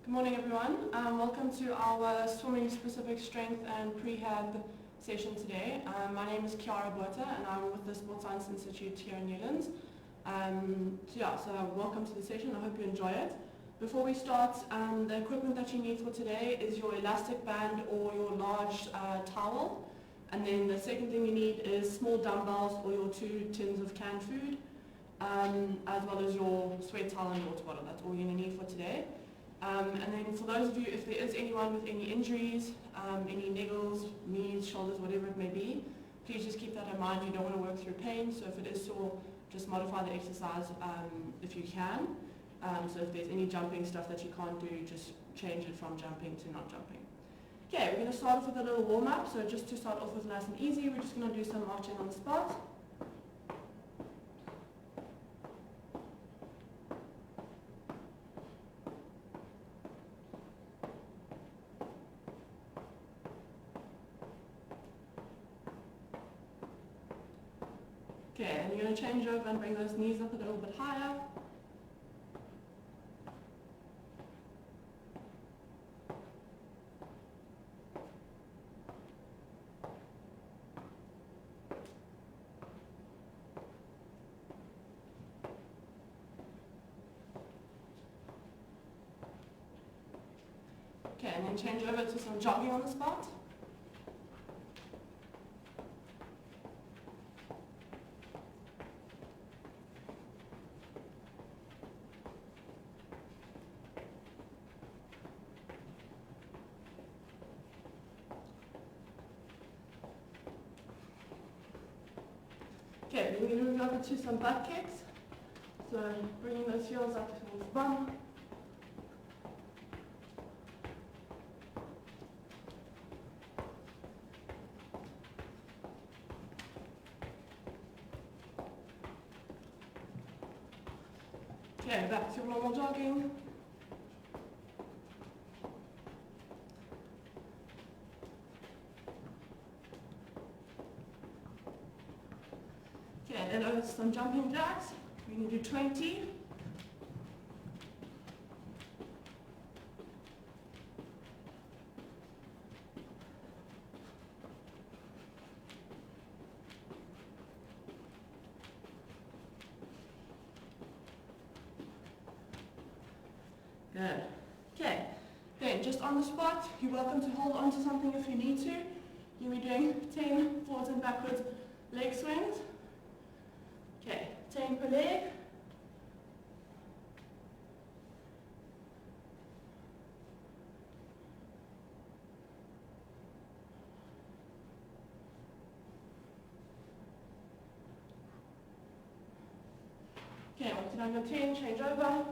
Good morning everyone. Welcome to our swimming specific strength and prehab session today. My name is Ciara Botha and I'm with the Sports Science Institute here in Newlands. So welcome to the session. I hope you enjoy it. Before we start, the equipment that you need for today is your elastic band or your large towel. And then the second thing you need is small dumbbells or your 2 tins of canned food, as well as your sweat towel and water bottle. That's all you're going to need for today. And then for those of you, if there is anyone with any injuries, any niggles, knees, shoulders, whatever it may be, please just keep that in mind. You don't want to work through pain, so if it is sore, just modify the exercise if you can. So if there's any jumping stuff that you can't do, just change it from jumping to not jumping. Okay, we're going to start off with a little warm-up. So just to start off with nice and easy, we're just going to do some marching on the spot. Okay, and you're going to change over and bring those knees up a little bit higher. Okay, and then change over to some jogging on the spot. Okay, then we're going to move over to some butt kicks. So bringing those heels up towards the bum. Okay, back to normal jogging. Okay, and then over to some jumping jacks. We're going to do 20. Good. Okay, then just on the spot, you're welcome to hold on to something if you need to. You'll be doing 10 forwards and backwards leg swings. Okay, 10 per leg. Okay, once you're done your 10, change over.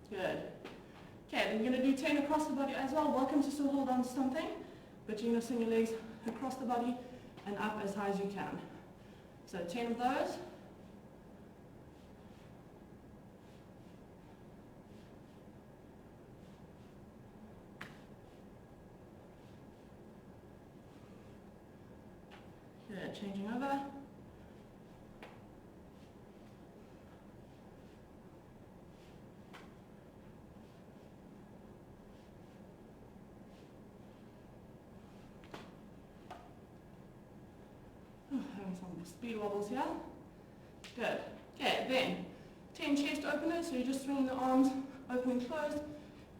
Good. Okay, then you're going to do 10 across the body as well. Welcome to still hold on to something, but you're going to swing your legs across the body and up as high as you can. So 10 of those. Good, changing over. Having some speed wobbles here. Good. Okay, then 10 chest openers, so you're just swinging the arms open and closed.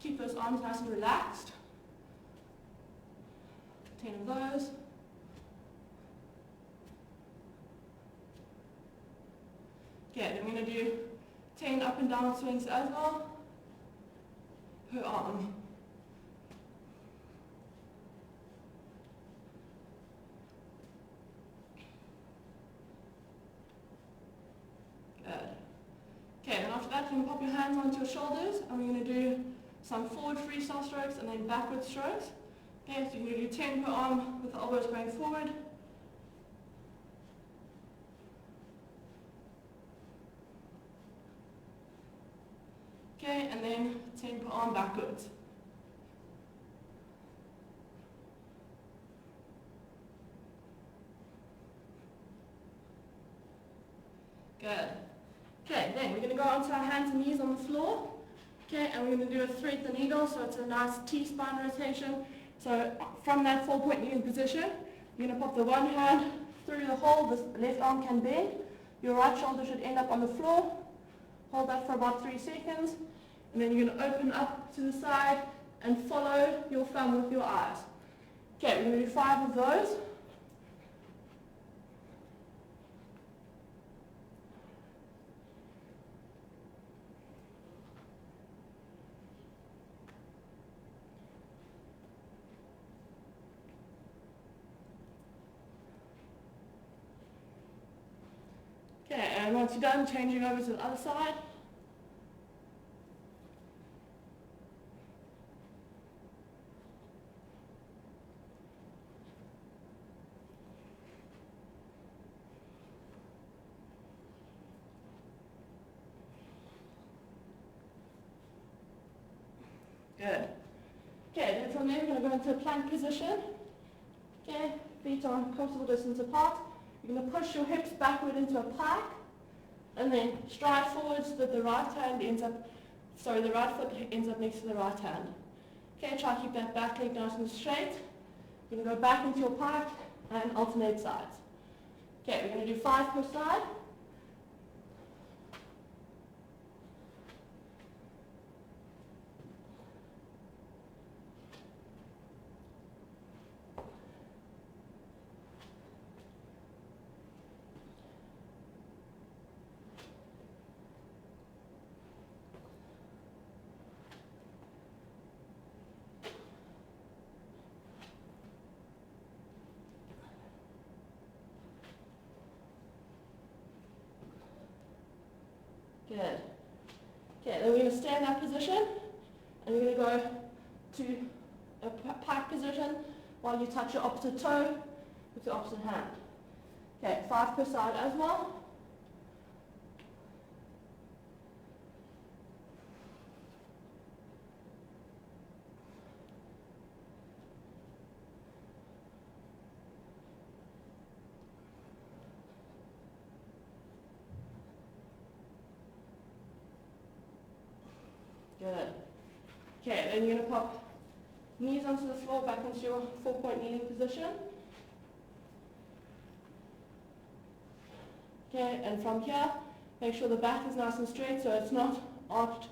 Keep those arms nice and relaxed. 10 of those. Okay, then we're going to do 10 up and down swings as well per arm. Good. Okay, then after that, you can pop your hands onto your shoulders, and we're going to do some forward freestyle strokes and then backward strokes. Okay, so you're going to do 10 per arm with the elbows going forward. Okay, and then 10 per arm backwards. Good. Okay, then we're going to go onto our hands and knees on the floor. Okay, and we're going to do a thread the needle, so it's a nice T-spine rotation. So from that 4-point kneeling position, you're going to pop the one hand through the hole, this left arm can bend, your right shoulder should end up on the floor, hold that for about 3 seconds, and then you're going to open up to the side and follow your thumb with your eyes. Okay, we're going to do 5 of those. Okay, and once you're done, changing over to the other side. Good. Okay, then from there we're going to go into a plank position. Okay, feet are a comfortable distance apart. You're going to push your hips backward into a pike, and then stride forward so that the right foot ends up next to the right hand. Okay, try to keep that back leg nice and straight. You're going to go back into your pike and alternate sides. Okay, we're going to do 5 per side. Good. Okay, then we're going to stay in that position, and we're going to go to a pike position while you touch your opposite toe with your opposite hand. Okay, 5 per side as well. Good. Okay, then you're going to pop knees onto the floor, back into your 4-point kneeling position. Okay, and from here, make sure the back is nice and straight so it's not arched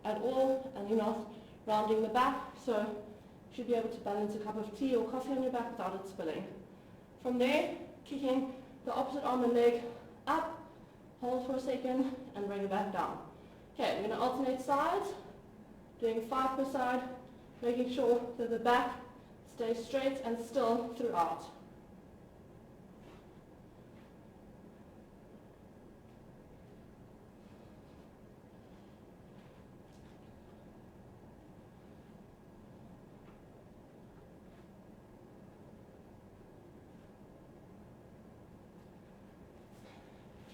at all and you're not rounding the back, so you should be able to balance a cup of tea or coffee on your back without it spilling. From there, kicking the opposite arm and leg up, hold for a second and bring it back down. Okay, we're going to alternate sides, doing 5 per side, making sure that the back stays straight and still throughout.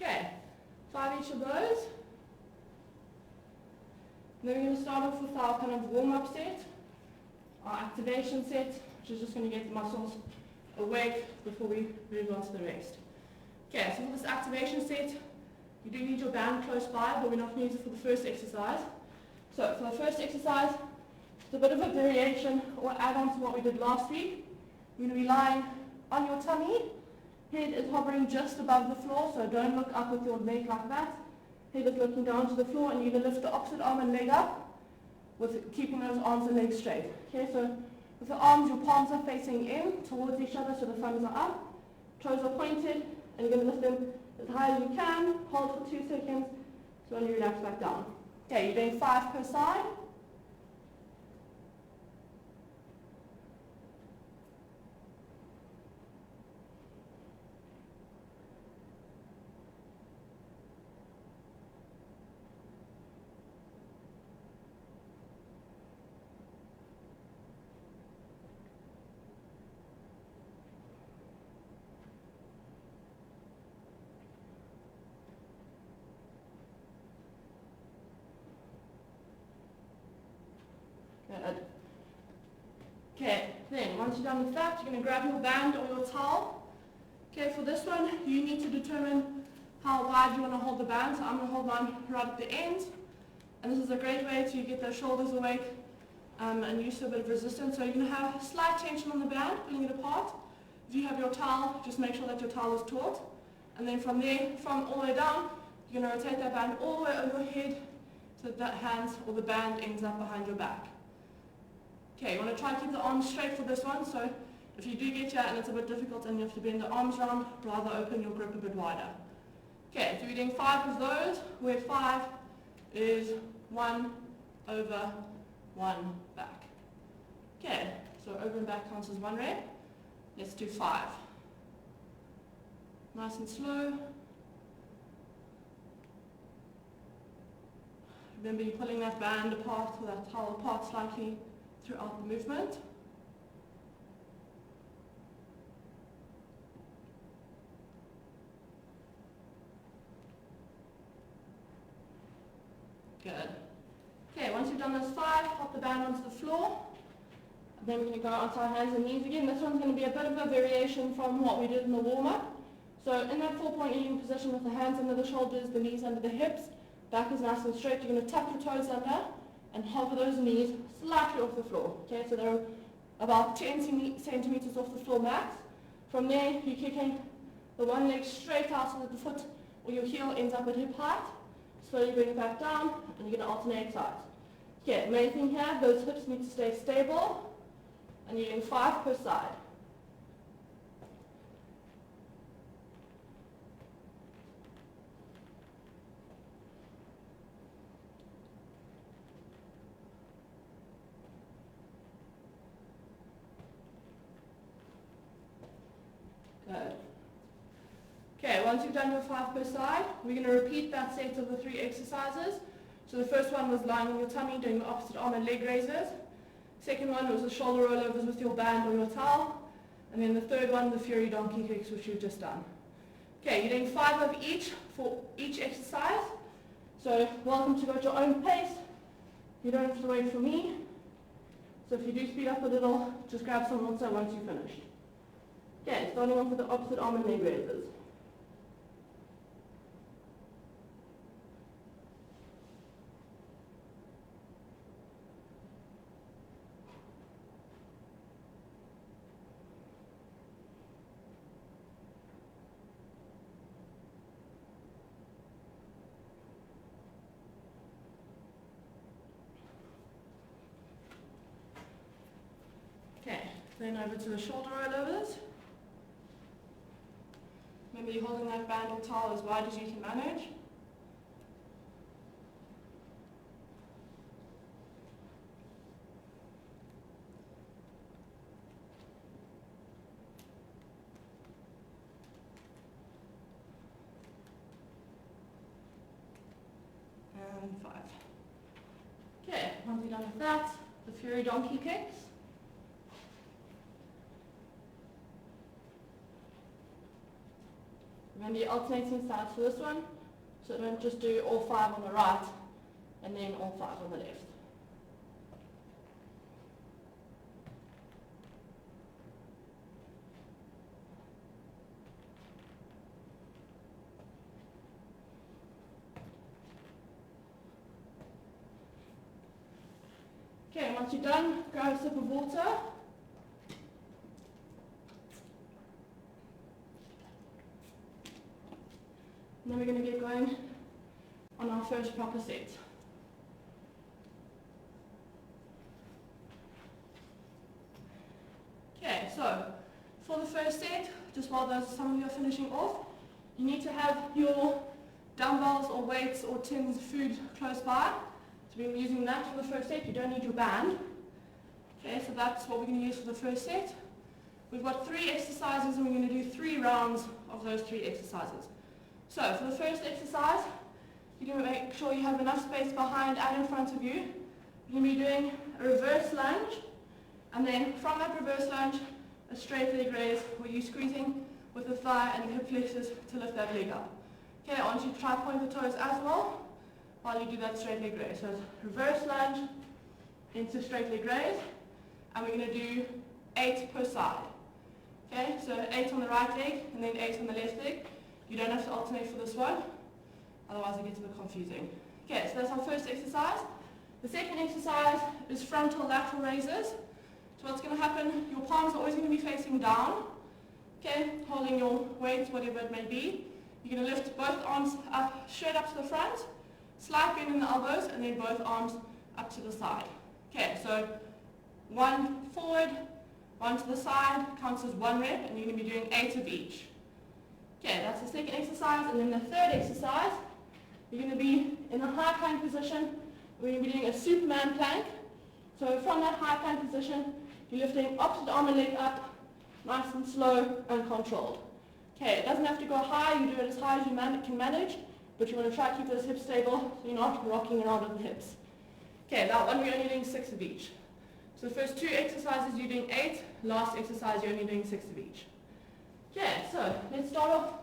Okay, 5 each of those. Then we're going to start off with our kind of warm-up set, our activation set, which is just going to get the muscles awake before we move on to the rest. Okay, so for this activation set, you do need your band close by, but we're not going to use it for the first exercise. So for the first exercise, it's a bit of a variation or add-on to what we did last week. You're going to be lying on your tummy, head is hovering just above the floor, so don't look up with your leg like that. Head is looking down to the floor, and you're going to lift the opposite arm and leg up with keeping those arms and legs straight. Okay, so with the arms, your palms are facing in towards each other, so the thumbs are up, toes are pointed, and you're going to lift them as high as you can, hold for 2 seconds, so when you relax back down. Okay, you're doing 5 per side. Good. Okay, then once you're done with that, you're going to grab your band or your towel. Okay, for this one, you need to determine how wide you want to hold the band. So I'm going to hold mine right at the end. And this is a great way to get those shoulders awake and use a bit of resistance. So you're going to have slight tension on the band, pulling it apart. If you have your towel, just make sure that your towel is taut. And then from there, from all the way down, you're going to rotate that band all the way over your head so that the hands or the band ends up behind your back. Okay, you want to try and keep the arms straight for this one. So if you do get here and it's a bit difficult and you have to bend the arms round, rather open your grip a bit wider. Okay, so we're doing 5 of those, where 5 is 1 over 1 back. Okay, so over and back counts as 1 rep. Let's do 5. Nice and slow. Remember, you're pulling that band apart or that towel apart slightly throughout the movement. Good. Okay, once you've done those 5, pop the band onto the floor. Then we're going to go onto our hands and knees again. This one's going to be a bit of a variation from what we did in the warm-up. So in that 4-point kneeling position with the hands under the shoulders, the knees under the hips, back is nice and straight. You're going to tuck your toes under and hover those knees slightly off the floor. Okay, so they're about 10 centimeters off the floor max. From there, you're kicking the one leg straight out so that the foot or your heel ends up at hip height. Slowly bring it back down, and you're going to alternate sides. Okay, main thing here, those hips need to stay stable, and you're doing 5 per side. Good. Okay, once you've done your 5 per side, we're going to repeat that set of the 3 exercises. So the first one was lying on your tummy, doing the opposite arm and leg raises. Second one was the shoulder rollovers with your band or your towel. And then the third one, the fury donkey kicks, which you've just done. Okay, you're doing 5 of each for each exercise. So welcome to go at your own pace. You don't have to wait for me. So if you do speed up a little, just grab some water once you've finished. Okay, starting off with the opposite arm and leg raises. Okay, then over to the shoulder rollovers. Remember, you're holding that band or towel as wide as you can manage. And 5. Okay, once you're done with that, the fury donkey kicks. Remember, you're alternating sides for this one, so don't just do all 5 on the right and then all 5 on the left. Okay, once you're done, grab a sip of water. And then we're going to get going on our first proper set. Okay, so for the first set, just while some of you are finishing off, you need to have your dumbbells or weights or tins of food close by. So we're using that for the first set. You don't need your band. Okay, so that's what we're going to use for the first set. We've got 3 exercises and we're going to do 3 rounds of those 3 exercises. So for the first exercise, you're going to make sure you have enough space behind and in front of you. You're going to be doing a reverse lunge, and then from that reverse lunge, a straight leg raise where you're squeezing with the thigh and the hip flexors to lift that leg up. Okay, I want you to try point the toes as well while you do that straight leg raise. So it's reverse lunge into straight leg raise, and we're going to do 8 per side. Okay, so 8 on the right leg and then 8 on the left leg. You don't have to alternate for this one, otherwise it gets a bit confusing. Okay, so that's our first exercise. The second exercise is frontal lateral raises. So what's going to happen, your palms are always going to be facing down, okay, holding your weight, whatever it may be. You're going to lift both arms up, straight up to the front, slight bend in the elbows, and then both arms up to the side. Okay, so one forward, one to the side, counts as one rep, and you're going to be doing 8 of each. Okay, that's the second exercise, and then the third exercise, you're going to be in a high plank position. We're going to be doing a Superman plank. So from that high plank position, you're lifting opposite arm and leg up, nice and slow and controlled. Okay, it doesn't have to go high, you do it as high as you can manage, but you want to try to keep those hips stable so you're not rocking around with the hips. Okay, that one we're only doing 6 of each. So the first 2 exercises you're doing 8, last exercise you're only doing 6 of each. Okay, so let's start off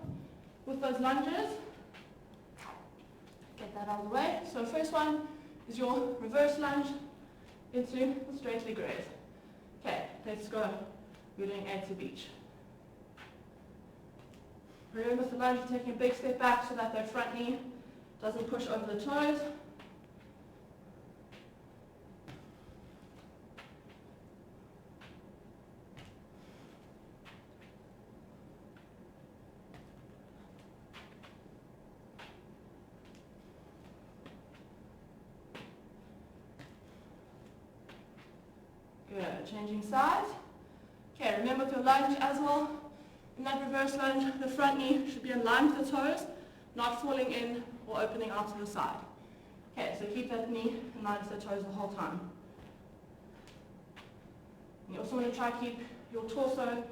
with those lunges. Get that out of the way. So first one is your reverse lunge into the straight leg raise. Okay, let's go. We're doing 8 of each. Remember with the lunge, you're taking a big step back so that that front knee doesn't push over the toes. Good, changing sides. Okay, remember with your lunge as well, in that reverse lunge, the front knee should be in line with the toes, not falling in or opening out to the side. Okay, so keep that knee in line with the toes the whole time. You also want to try to keep your torso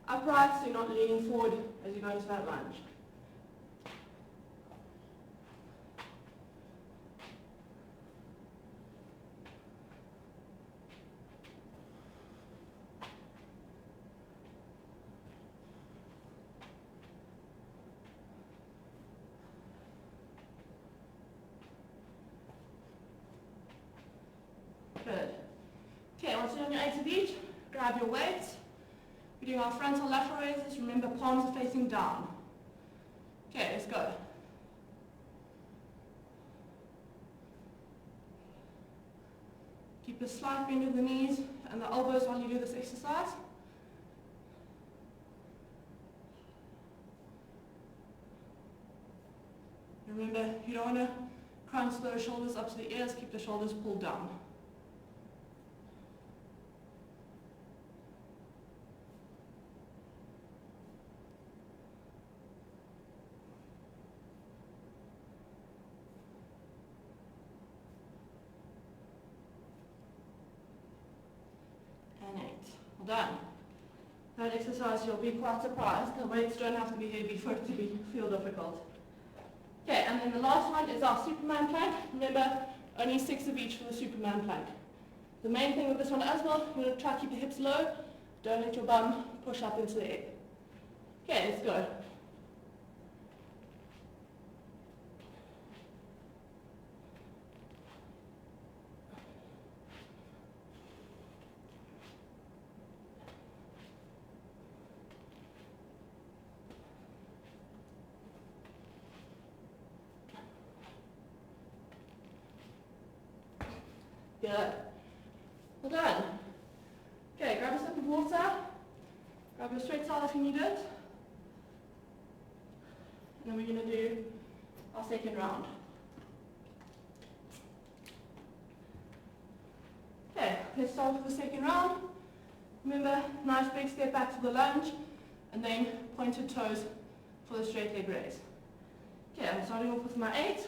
upright so you're not leaning forward as you go into that lunge. Good. Okay, once you're on your 8 of each, grab your weights. We're doing our frontal lateral raises. Remember, palms are facing down. Okay, let's go. Keep a slight bend of the knees and the elbows while you do this exercise. Remember, you don't want to crunch those shoulders up to the ears. Keep the shoulders pulled down. And 8. Well done. That exercise, you'll be quite surprised. The weights don't have to be heavy for it to feel difficult. Okay, and then the last one is our Superman plank. Remember, only 6 of each for the Superman plank. The main thing with this one as well, you're going to try to keep the hips low. Don't let your bum push up into the air. Okay, let's go. Good. Well done. Okay, grab a sip of water. Grab your straight towel if you need it. And then we're going to do our second round. Okay, let's start with the second round. Remember, nice big step back to the lunge, and then pointed toes for the straight leg raise. Okay, I'm starting off with my 8.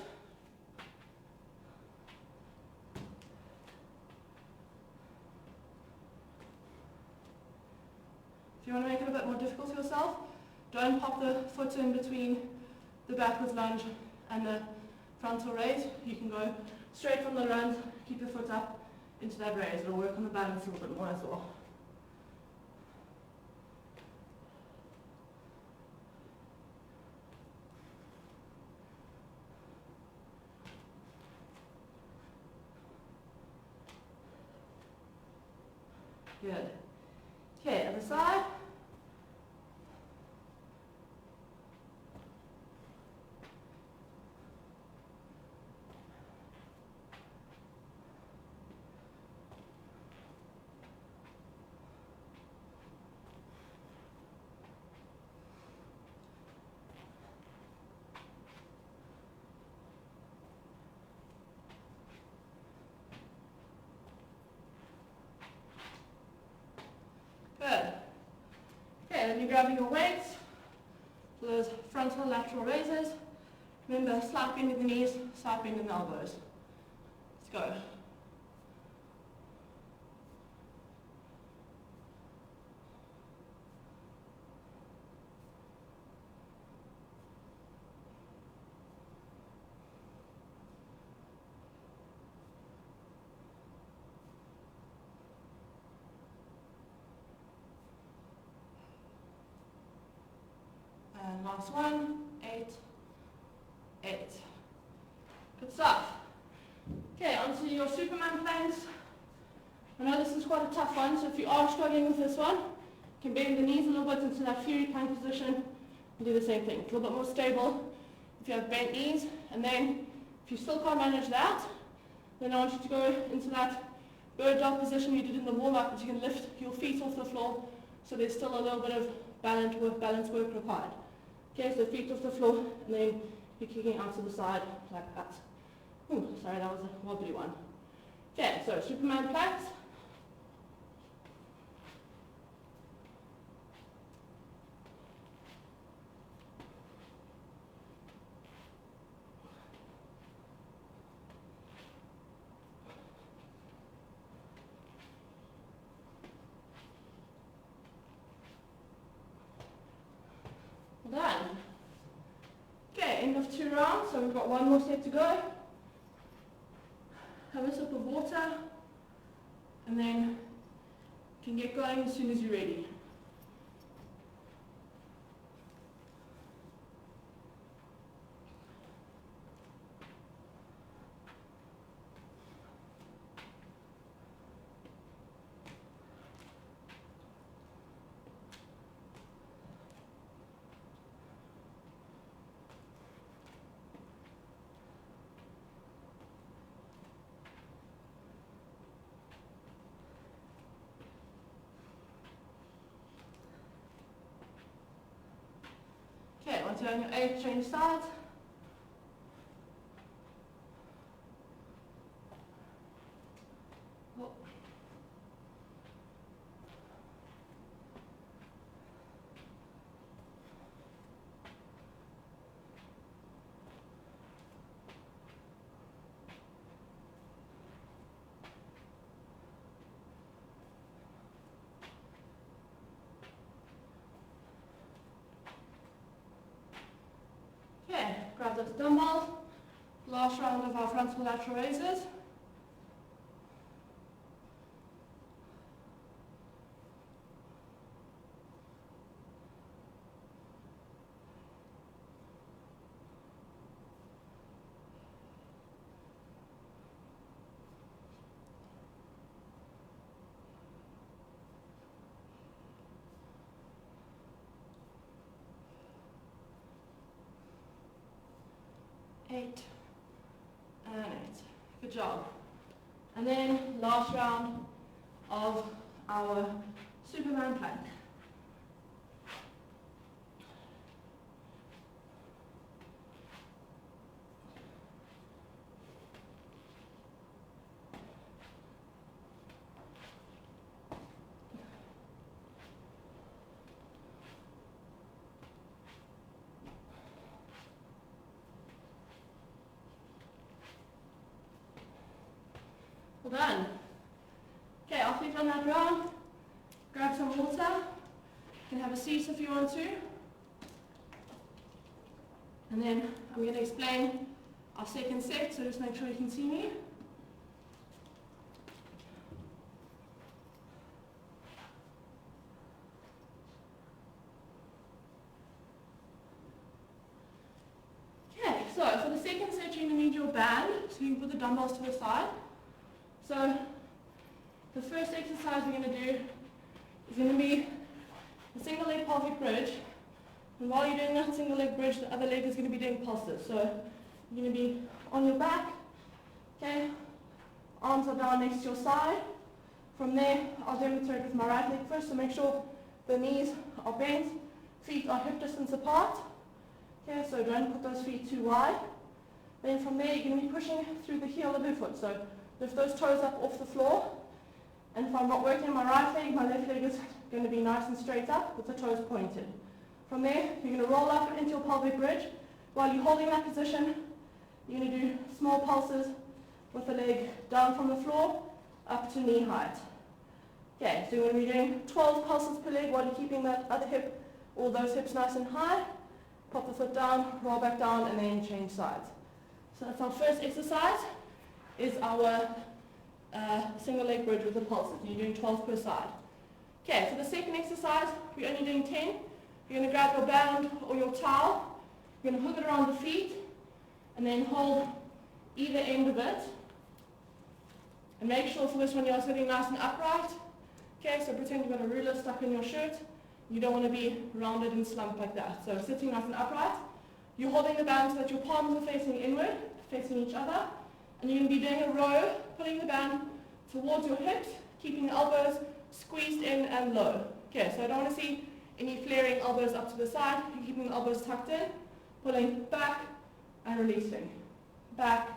If you want to make it a bit more difficult for yourself, don't pop the foot in between the backwards lunge and the frontal raise. You can go straight from the lunge, keep your foot up into that raise. It'll work on the balance a little bit more as well. Good. Okay, other side. Okay, then you're grabbing your weights. So those frontal lateral raises. Remember, slight bend in the knees, slight bend in the elbows. Let's go. And last one, 8, 8. Good stuff. Okay, onto your Superman planks. I know this is quite a tough one, so if you are struggling with this one, you can bend the knees a little bit into that Fury plank position and do the same thing. It's a little bit more stable if you have bent knees. And then, if you still can't manage that, then I want you to go into that bird dog position you did in the warm-up, but you can lift your feet off the floor, so there's still a little bit of balance work required. Okay, so feet off the floor, and then you're kicking out to the side like that. Ooh, sorry, that was a wobbly one. Okay, so Superman planks. Done. Okay, end of 2 rounds, so we've got one more set to go. Have a sip of water, and then you can get going as soon as you're ready. Okay, once you're on your 8, change sides. Oh. Okay, grab those dumbbells. Last round of our frontal lateral raises. Eight and 8. Good job. And then last round of our Superman plank. Well done. Okay, after you've done that round, grab some water. You can have a seat if you want to. And then I'm going to explain our second set, so just make sure you can see me. Okay, so for the second set you're going to need your band, so you can put the dumbbells to the side. So the first exercise we're going to do is going to be a single leg pelvic bridge. And while you're doing that single leg bridge, the other leg is going to be doing pulses. So you're going to be on your back, okay, arms are down next to your side. From there, I'll demonstrate with my right leg first, so make sure the knees are bent, feet are hip distance apart. Okay, so don't put those feet too wide. Then from there, you're going to be pushing through the heel of your foot. So lift those toes up off the floor. And if I'm not working my right leg, my left leg is going to be nice and straight up with the toes pointed. From there, you're going to roll up into your pelvic bridge. While you're holding that position, you're going to do small pulses with the leg down from the floor up to knee height. Okay, so you're going to be doing 12 pulses per leg while you're keeping that other hip, all those hips nice and high. Pop the foot down, roll back down, and then change sides. So that's our first exercise, is our single leg bridge with the pulses. You're doing 12 per side. Okay, for the second exercise, we're only doing 10. You're going to grab your band or your towel, you're going to hook it around the feet, and then hold either end of it. And make sure for this one you're sitting nice and upright. Okay, so pretend you've got a ruler stuck in your shirt. You don't want to be rounded and slumped like that. So sitting nice and upright. You're holding the band so that your palms are facing inward, facing each other. And you're going to be doing a row, pulling the band towards your hips, keeping the elbows squeezed in and low. Okay, so I don't want to see any flaring elbows up to the side. You're keeping the elbows tucked in, pulling back and releasing. Back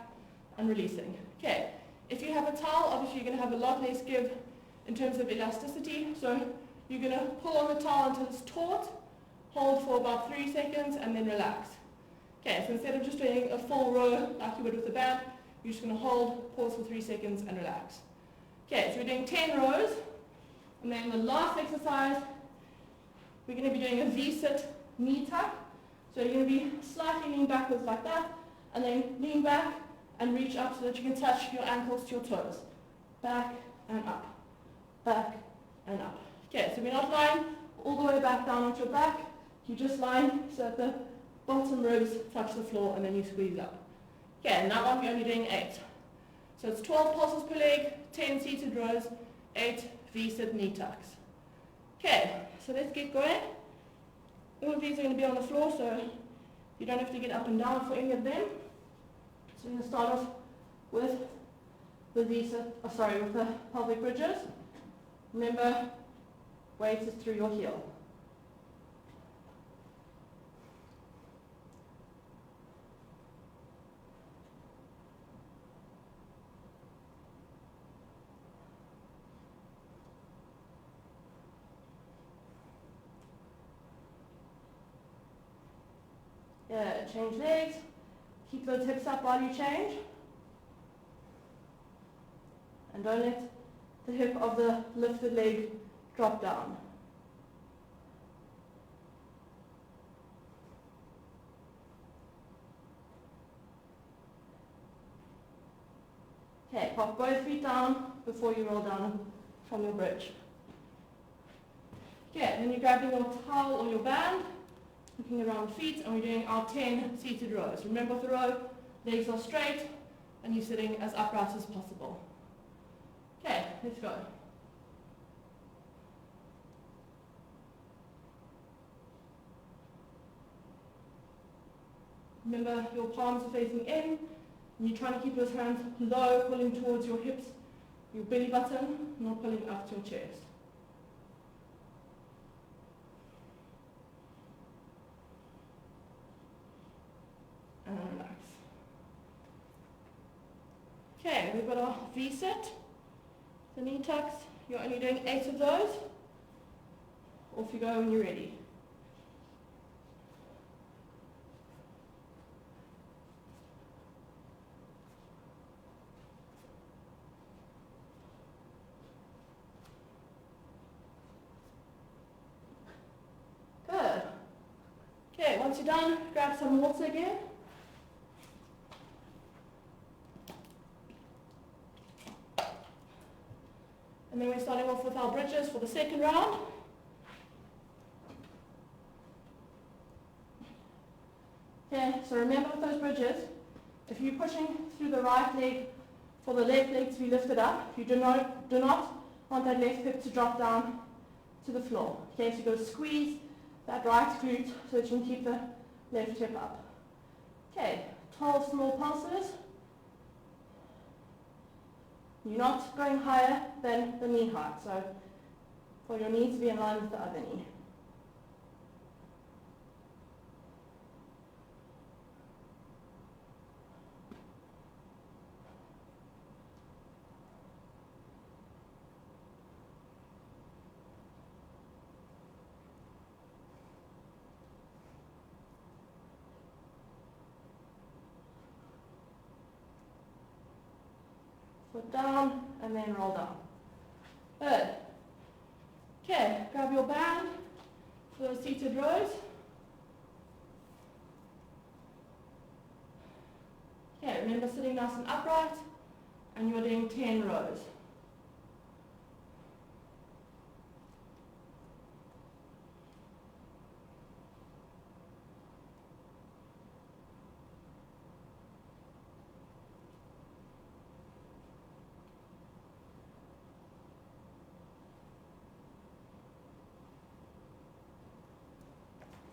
and releasing. Okay, if you have a towel, obviously you're going to have a lot less give in terms of elasticity. So you're going to pull on the towel until it's taut, hold for about 3 seconds, and then relax. Okay, so instead of just doing a full row like you would with the band, you're just going to hold, pause for 3 seconds, and relax. Okay, so we're doing 10 rows. And then the last exercise, we're going to be doing a V-sit knee tuck. So you're going to be slightly lean backwards like that, and then lean back and reach up so that you can touch your ankles to your toes. Back and up. Back and up. Okay, so we're not lying all the way back down onto your back. You're just lying so that the bottom ribs touch the floor and then you squeeze up. Okay, and that one we're only doing 8. So it's 12 pulses per leg, 10 seated rows, 8 V-sit knee tucks. Okay, so let's get going. All of these are going to be on the floor, so you don't have to get up and down for any of them. So we're going to start off with the with the pelvic bridges. Remember, weight is through your heel. Yeah, change legs. Keep those hips up while you change. And don't let the hip of the lifted leg drop down. Okay, pop both feet down before you roll down from your bridge. Okay, then you're grabbing your towel or your band, looking around the feet, and we're doing our 10 seated rows. Remember with the row, legs are straight, and you're sitting as upright as possible. Okay, let's go. Remember, your palms are facing in, and you're trying to keep those hands low, pulling towards your hips, your belly button, not pulling up to your chest. And relax. Okay, we've got our V-sit, the knee tucks. You're only doing 8 of those. Off you go when you're ready. Good. Okay, once you're done, grab some water again. And then we're starting off with our bridges for the second round. Okay, so remember with those bridges, if you're pushing through the right leg for the left leg to be lifted up, you do not want that left hip to drop down to the floor. Okay, so you go squeeze that right glute so that you can keep the left hip up. Okay, 12 small pulses. You're not going higher than the knee height, so for your knee to be in line with the other knee. foot down, and then roll down. Good. Okay, grab your band for those seated rows. Okay, remember sitting nice and upright, and you're doing 10 rows.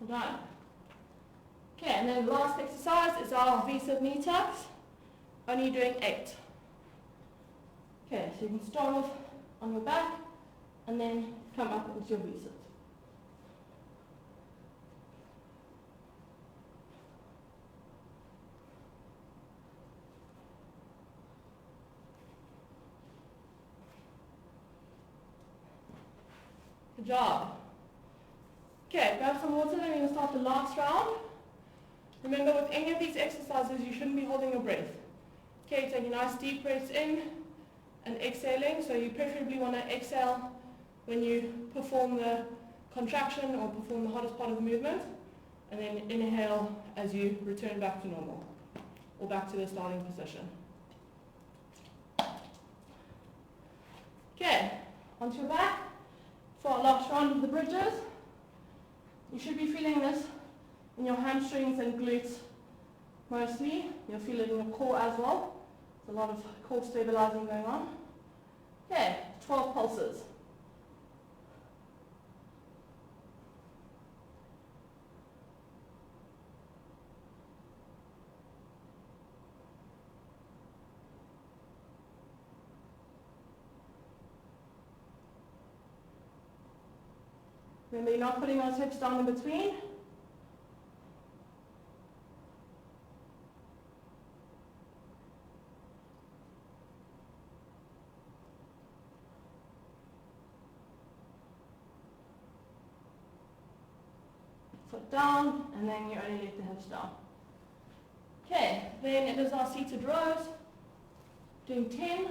Well done. Okay, and then the last exercise is our V-sit knee tucks. Only doing 8. Okay, so you can start off on your back and then come up into your V-sit. Good job. Okay, grab some water, then we're going to start the last round. Remember, with any of these exercises, you shouldn't be holding your breath. Okay, taking nice deep breaths in and exhaling. So you preferably want to exhale when you perform the contraction or perform the hardest part of the movement, and then inhale as you return back to normal or back to the starting position. Okay, onto your back for our last round of the bridges. You should be feeling this in your hamstrings and glutes mostly. You'll feel it in your core as well. There's a lot of core stabilizing going on. Okay, 12 pulses. Remember, you're not putting those hips down in between. Foot down, and then you only let the hips down. Okay, then it is our seated rows. Doing 10.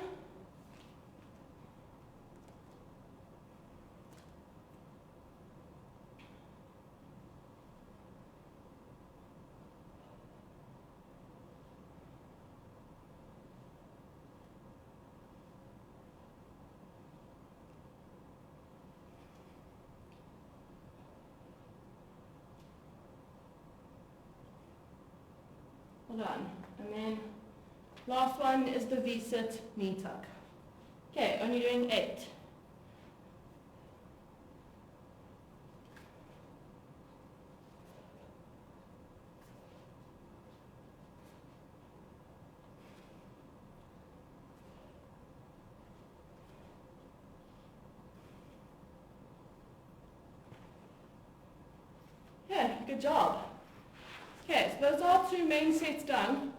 Well done. And then last one is the V-sit knee tuck. Okay, only doing 8. Yeah, good job. Okay, so those are 2 main sets done.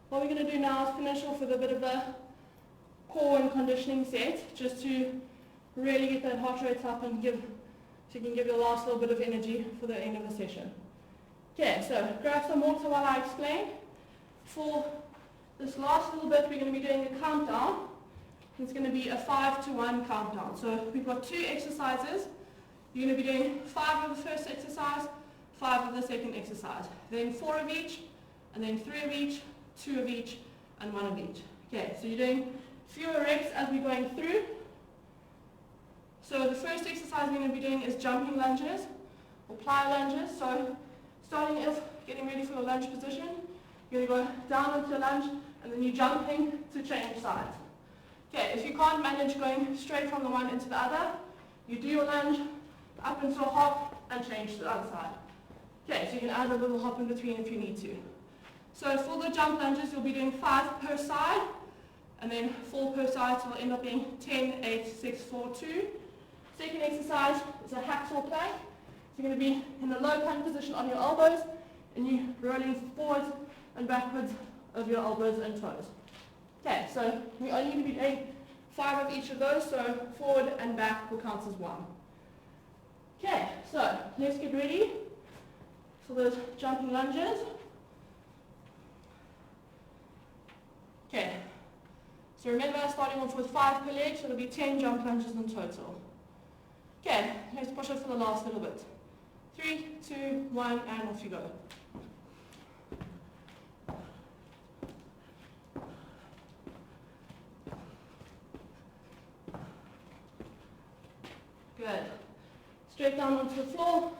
What we're going to do now is finish off with a bit of a core and conditioning set, just to really get that heart rate up and so you can give your last little bit of energy for the end of the session. Okay, so grab some water while I explain. For this last little bit, we're going to be doing a countdown. It's going to be a 5 to 1 countdown. So we've got 2 exercises. You're going to be doing 5 of the first exercise, 5 of the second exercise, then 4 of each, and then 3 of each, 2 of each, and 1 of each. Okay, so you're doing fewer reps as we're going through. So the first exercise we're going to be doing is jumping lunges, or plyo lunges. So starting off, getting ready for your lunge position, you're going to go down into a lunge, and then you're jumping to change sides. Okay, if you can't manage going straight from the one into the other, you do your lunge, up into a hop, and change to the other side. Okay, so you can add a little hop in between if you need to. So for the jump lunges, you'll be doing 5 per side, and then 4 per side, so it'll end up being 10, 8, 6, 4, 2. Second exercise is a hacksaw plank. So you're going to be in a low plank position on your elbows, and you're rolling forwards and backwards of your elbows and toes. Okay, so we only need to be doing 5 of each of those, so forward and back will count as 1. Okay, so let's get ready for those jumping lunges. Okay, So remember, starting off with 5 per leg, so it'll be 10 jump lunges in total. Okay, let's push it for the last little bit. 3, 2, 1, and off you go. Good. Straight down onto the floor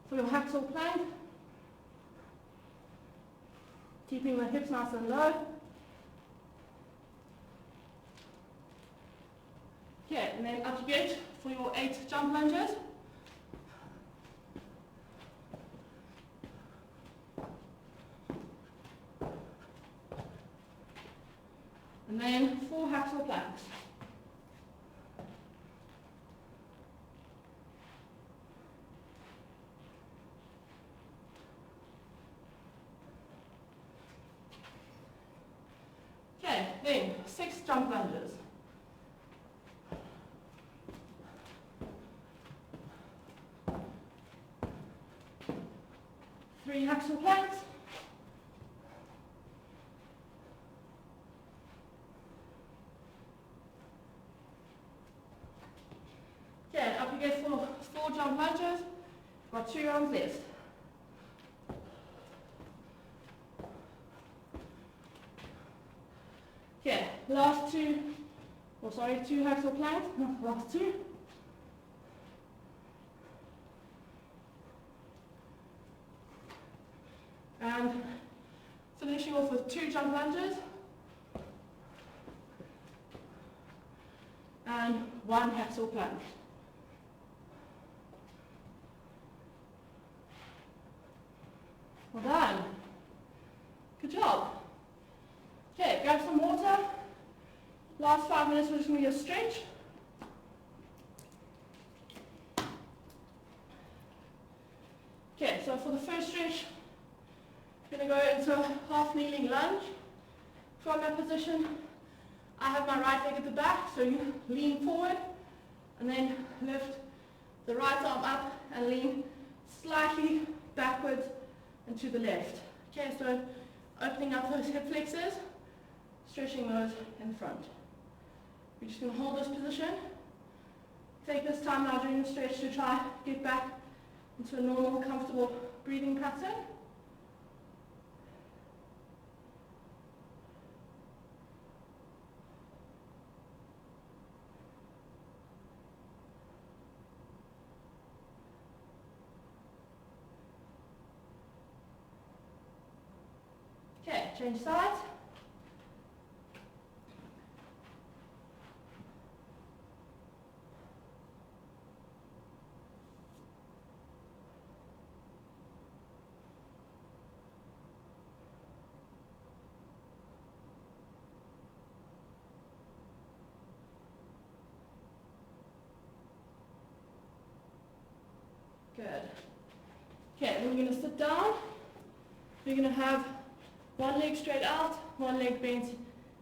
for your hacksaw plank. Keeping the hips nice and low. Okay, and then up you get for your 8 jump lunges. And then 4 hacksaw planks. Okay, then 6 jump lunges. Three hacksaw planks. Okay, up you get for 4 jump lunges. Got 2 rounds left. Okay, last 2 hacksaw planks, not the last 2. And finishing off with 2 jump lunges and 1 hacksaw plank. Well done. Good job. Okay, grab some water. Last 5 minutes, we're just going to do a stretch. Okay, so for the first stretch, we're going to go into a half kneeling lunge. From that position, I have my right leg at the back, so you lean forward and then lift the right arm up and lean slightly backwards and to the left. Okay, so opening up those hip flexors, stretching those in front. We're just going to hold this position. Take this time now during the stretch to try get back into a normal, comfortable breathing pattern. Okay, change sides. Good. Okay, then you're going to sit down. You're going to have one leg straight out, one leg bent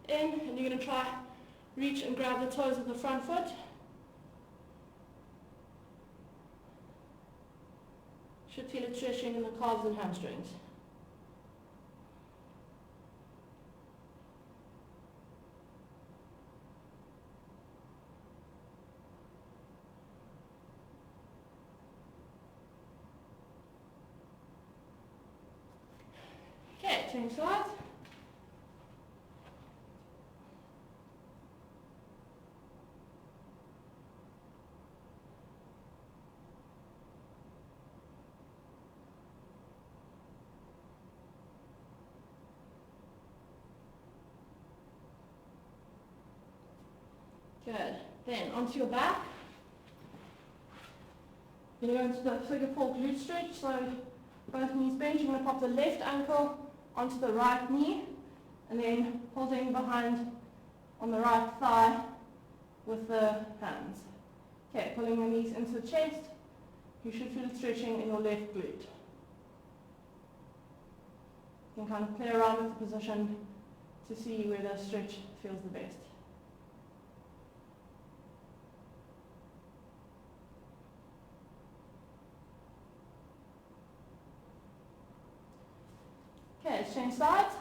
in, and you're going to try reach and grab the toes of the front foot. Should feel it stretching in the calves and hamstrings. Okay, change sides. Good. Then onto your back. Then you're going to the figure 4 glute stretch. So both knees bent. You're going to pop the left ankle onto the right knee, and then holding behind on the right thigh with the hands. Okay, pulling the knees into the chest. You should feel it stretching in your left glute. You can kind of play around with the position to see where the stretch feels the best. Okay, let's change sides.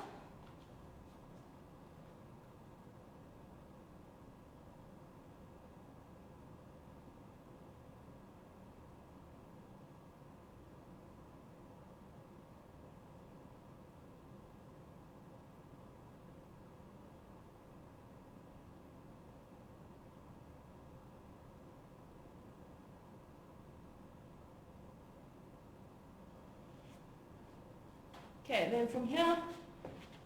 Okay, then from here,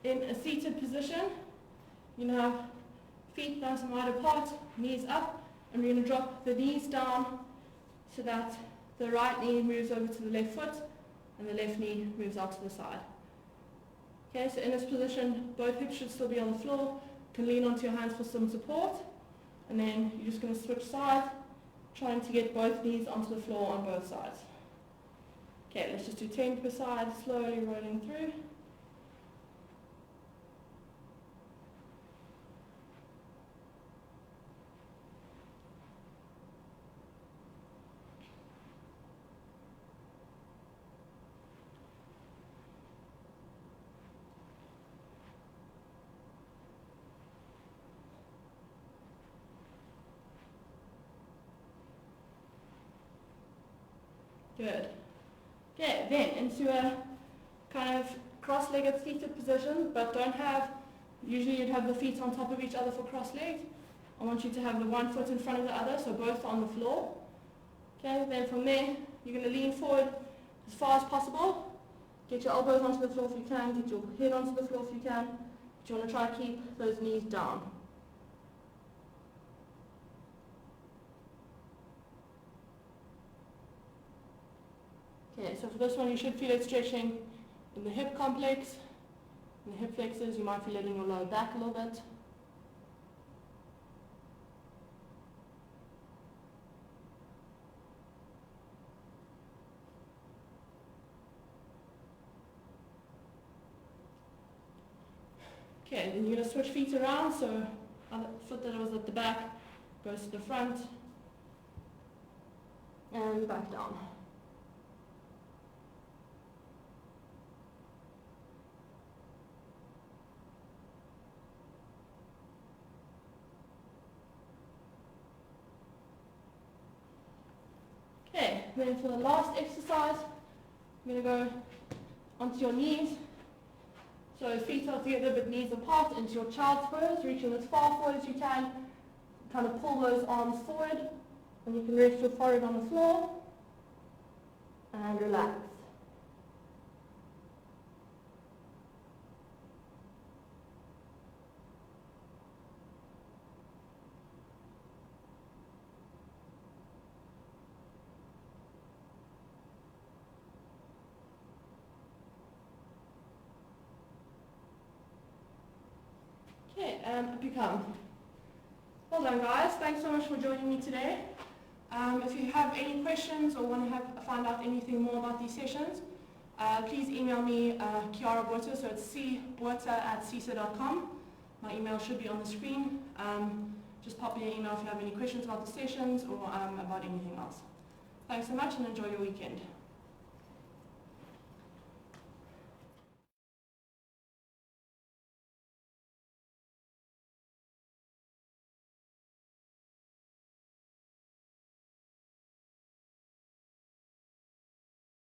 in a seated position, you're going to have feet nice and wide apart, knees up, and we're going to drop the knees down so that the right knee moves over to the left foot and the left knee moves out to the side. Okay, so in this position, both hips should still be on the floor. You can lean onto your hands for some support, and then you're just going to switch sides, trying to get both knees onto the floor on both sides. Okay, let's just do 10 per side, slowly rolling through. Good. Okay, then into a kind of cross-legged seated position, but don't have, usually you'd have the feet on top of each other for cross-legged. I want you to have the one foot in front of the other, so both on the floor. Okay, then from there, you're going to lean forward as far as possible. Get your elbows onto the floor if you can, get your head onto the floor if you can. But you want to try to keep those knees down. Okay, so for this one you should feel it stretching in the hip complex, in the hip flexors. You might feel it in your lower back a little bit. Okay, then you're going to switch feet around, so other foot that was at the back goes to the front and back down. Okay, then for the last exercise, I'm going to go onto your knees. So feet are together but knees apart into your child's pose, reaching as far forward as you can. Kind of pull those arms forward, and you can rest your forehead on the floor and relax. Okay, and become. Well done, guys. Thanks so much for joining me today. If you have any questions or want to find out anything more about these sessions, please email me, Ciara Botha, so it's cbotha@sisa.com. My email should be on the screen. Just pop me an email if you have any questions about the sessions or about anything else. Thanks so much and enjoy your weekend.